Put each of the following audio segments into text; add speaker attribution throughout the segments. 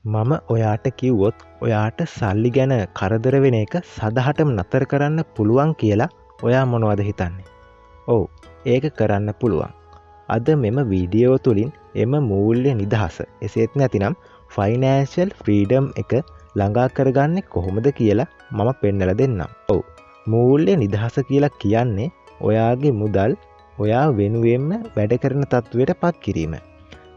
Speaker 1: මම ඔයාට කිව්වොත් ඔයාට සල්ලි ගැන කරදර වෙන එක සදහටම නතර කරන්න පුළුවන් කියලා ඔයා මොනවද හිතන්නේ? ඔව්, ඒක කරන්න පුළුවන්. අද මෙම වීඩියෝ තුලින් එම මූල්‍ය නිදහස එසේත් නැතිනම් ෆයිනෑන්ෂල් ෆ්‍රීඩම් එක ළඟා කරගන්නේ කොහොමද කියලා මම පෙන්නලා දෙන්නම්. ඔව්, මූල්‍ය නිදහස කියලා කියන්නේ ඔයාගේ මුදල් ඔයා වෙනුවෙන්ම වැඩ කරන තත්ත්වයට පත් කිරීම.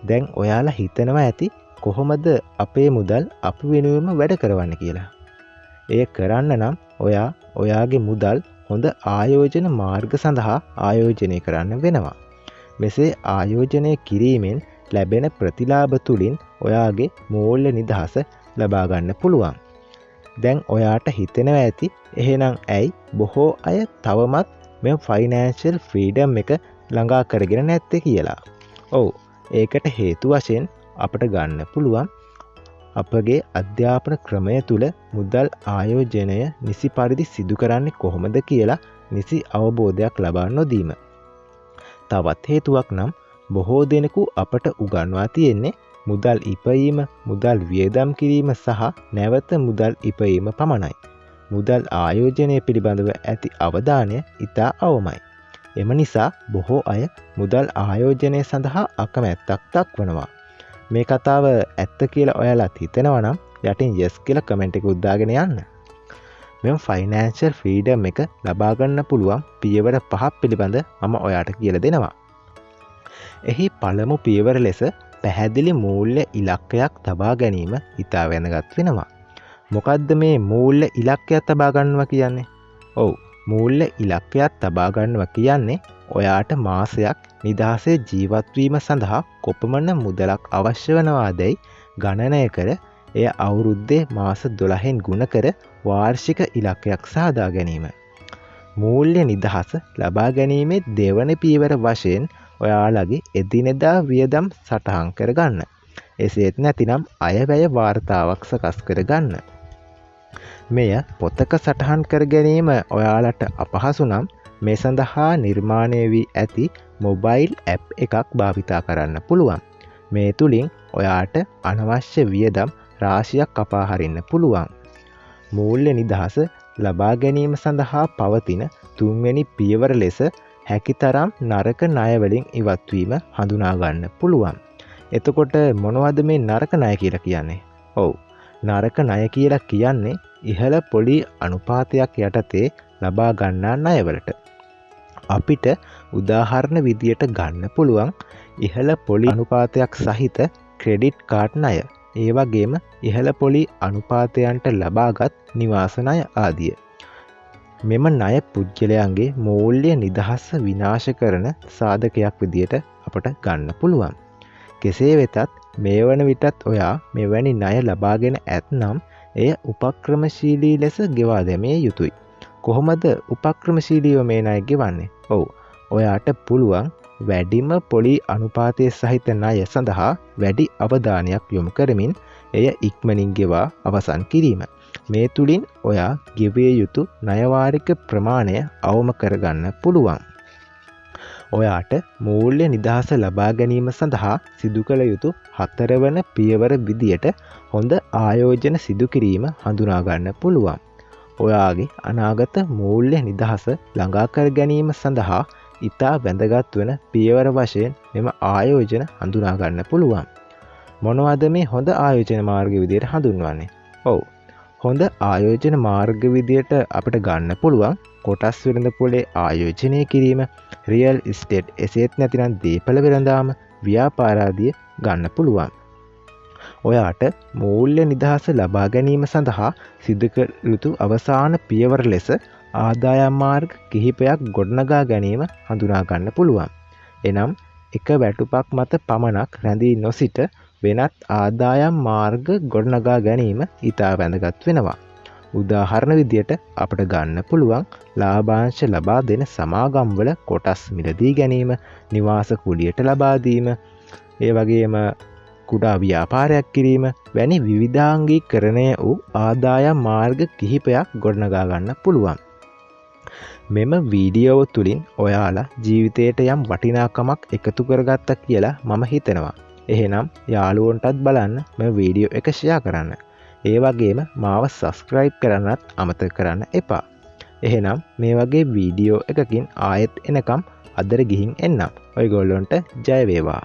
Speaker 1: දැන් ඔයාලා හිතනවා ඇති කොහොමද අපේ මුදල් අපි වෙනුවෙන්ම වැඩ කරවන්න කියලා. එය කරන්න නම් ඔයා ඔයාගේ මුදල් හොඳ ආයෝජන මාර්ග සඳහා ආයෝජනය කරන්න වෙනවා. මෙසේ ආයෝජනය කිරීමෙන් ලැබෙන ප්‍රතිලාභ තුලින් ඔයාගේ මූල්‍ය නිදහස ලබා ගන්න පුළුවන්. දැන් ඔයාට හිතෙනවා ඇති එහෙනම් ඇයි බොහෝ අය තවමත් මේ ෆයිනෑන්ෂල් ෆ්‍රීඩම් එක ළඟා කරගෙන නැත්තේ කියලා. ඔව්, ඒකට හේතු වශයෙන් අපට ගන්න පුළුවන් අපගේ අධ්‍යාපන ක්‍රමය තුළ මුදල් ආයෝජනය නිසි පරිදි සිදු කරන්නේ කොහොමද කියලා නිසි අවබෝධයක් ලබා නොදීම. තවත් හේතුවක් නම් බොහෝ දෙනෙකු අපට උගන්වා තියෙන්නේ මුදල් ඉපයීම, මුදල් වියදම් කිරීම සහ නැවත මුදල් ඉපයීම පමණයි. මුදල් ආයෝජනය පිළිබඳව ඇති අවධානය ඉතා අවමයි. එම නිසා බොහෝ අය මුදල් ආයෝජනය සඳහා අකමැත්තක් දක්වනවා. මේ කතාව ඇත්ත කියලා ඔයාලත් හිතනවා නම් යටින් yes කියලා කමෙන්ට් එක උදාගෙන යන්න. මෙම ෆයිනෑන්ෂල් ෆ්‍රීඩම් එක ලබා ගන්න පුළුවන් පියවර 5ක් පිළිබඳ මම ඔයාට කියලා දෙනවා. එහි පළමු පියවර ලෙස පැහැදිලි මූල්‍ය ඉලක්කයක් තබා ගැනීම ඉතා වැදගත් වෙනවා. මොකද්ද මේ මූල්‍ය ඉලක්කයක් තබා ගන්නවා කියන්නේ? ඔව්, මූල්‍ය ඉලක්කයක් තබා ගන්නවා කියන්නේ ඔයාට මාසයක් නිදහසේ ජීවත් වීම සඳහා කොපමණ මුදලක් අවශ්‍ය වෙනවාදයි ගණනය කර එය අවුරුද්දේ මාස 12න් ගුණ කර වාර්ෂික ඉලක්කයක් සාදා ගැනීම. මූල්‍ය නිදහස ලබා ගැනීමේ දෙවන පියවර වශයෙන් ඔයාලගේ එදිනෙදා වියදම් සටහන් කරගන්න. එසේත් නැතිනම් අයවැය වාර්තාවක් සකස් කරගන්න. මෙය පොතක සටහන් කර ගැනීම ඔයාලට අපහසු නම් මේ සඳහා නිර්මාණය වී ඇති මොබයිල් ඇප් එකක් භාවිතා කරන්න පුළුවන්. මේ තුලින් ඔයාට අනවශ්‍ය වියදම් රාශියක් කපා හරින්න පුළුවන්. මූල්‍ය නිදහස ලබා ගැනීම සඳහා පවතින තුන්වෙනි පියවර ලෙස හැකිතරම් නරක ණය වලින් ඉවත් වීම හඳුනා ගන්න පුළුවන්. එතකොට මොනවද මේ නරක ණය කියලා කියන්නේ? ඔව්, නරක ණය කියලා කියන්නේ ඉහළ පොලි අනුපාතයක් යටතේ ලබා ගන්නා ණයවලට. අපිට උදාහරණ විදියට ගන්න පුළුවන් ඉහළ පොලි අනුපාතයක් සහිත ක්‍රෙඩිට් කාඩ් ණය. ඒ වගේම ඉහළ පොලි අනුපාතයන්ට ලබාගත් නිවාස ණය ආදිය. මෙම ණය පුද්ගලයන්ගේ මූල්‍ය නිදහස විනාශ කරන සාධකයක් විදියට අපට ගන්න පුළුවන්. කෙසේ වෙතත් මේ වන විටත් ඔයා මෙවැනි ණය ලබාගෙන ඇතනම් එය උපක්‍රමශීලී ලෙස ගෙවා දැමිය යුතුයි. කොහොමද උපක්‍රමශීලීව මේ ණය ගෙවන්නේ? ඔව්, ඔයාට පුළුවන් වැඩිම පොලි අනුපාතය සහිත ණය සඳහා වැඩි අවධානයක් යොමු කරමින් එය ඉක්මනින් ගෙවා අවසන් කිරීම. මේ තුලින් ඔයා ගෙවිය යුතු ණය වාරික ප්‍රමාණය අවම කරගන්න පුළුවන්. ඔයාට මූල්‍ය නිදහස ලබා ගැනීම සඳහා සිදු කළ යුතු හතරවන පියවර විදියට හොඳ ආයෝජන සිදු කිරීම හඳුනා ගන්න පුළුවන්. ඔයාගේ අනාගත මූල්‍ය නිදහස ළඟා කර ගැනීම සඳහා ඉතා වැදගත් වන පියවර වශයෙන් මෙම ආයෝජන හඳුනා ගන්න පුළුවන්. මොනවද මේ හොඳ ආයෝජන මාර්ග විදියට හඳුන්වන්නේ? ඔව්, හොඳ ආයෝජන මාර්ග විදියට අපිට ගන්න පුළුවන් කොටස් වෙළඳපොලේ ආයෝජනය කිරීම, රියල් ඉස්ටේට් එසේත් නැතිනම් දීපල වෙළඳාම, ව්‍යාපාර ආදිය ගන්න පුළුවන්. ඔයාට මූල්‍ය නිදහස ලබා ගැනීම සඳහා සිදු කළ යුතු අවසාන පියවර ලෙස ආදායම් මාර්ග කිහිපයක් ගොඩනගා ගැනීම හඳුනා ගන්න පුළුවන්. එනම් එක වැටුපක් මත පමණක් රැඳී නොසිට වෙනත් ආදායම් මාර්ග ගොඩනගා ගැනීම ඉතා වැදගත් වෙනවා. උදාහරණ විදියට අපට ගන්න පුළුවන් ලාභාංශ ලබා දෙන සමාගම්වල කොටස් මිලදී ගැනීම, නිවාස කුලියට ලබා දීම, ඒ වගේම කුඩා ව්‍යාපාරයක් කිරීම වැනි විවිධාංගීකරණය වූ ආදායම් මාර්ග කිහිපයක් ගොඩනගා ගන්න පුළුවන්. මෙම වීඩියෝ තුලින් ඔයාලා ජීවිතයට යම් වටිනාකමක් එකතු කරගත්තා කියලා මම හිතනවා. එහෙනම් යාළුවන්ටත් බලන්න මේ වීඩියෝ එක ෂෙයා කරන්න. ඒ වගේම මාව සබස්ක්‍රයිබ් කරන්නත් අමතක කරන්න එපා. එහෙනම් මේ වගේ වීඩියෝ එකකින් ආයෙත් එනකම් අදට ගිහින් එන්නම්. ඔයගොල්ලොන්ට ජය වේවා.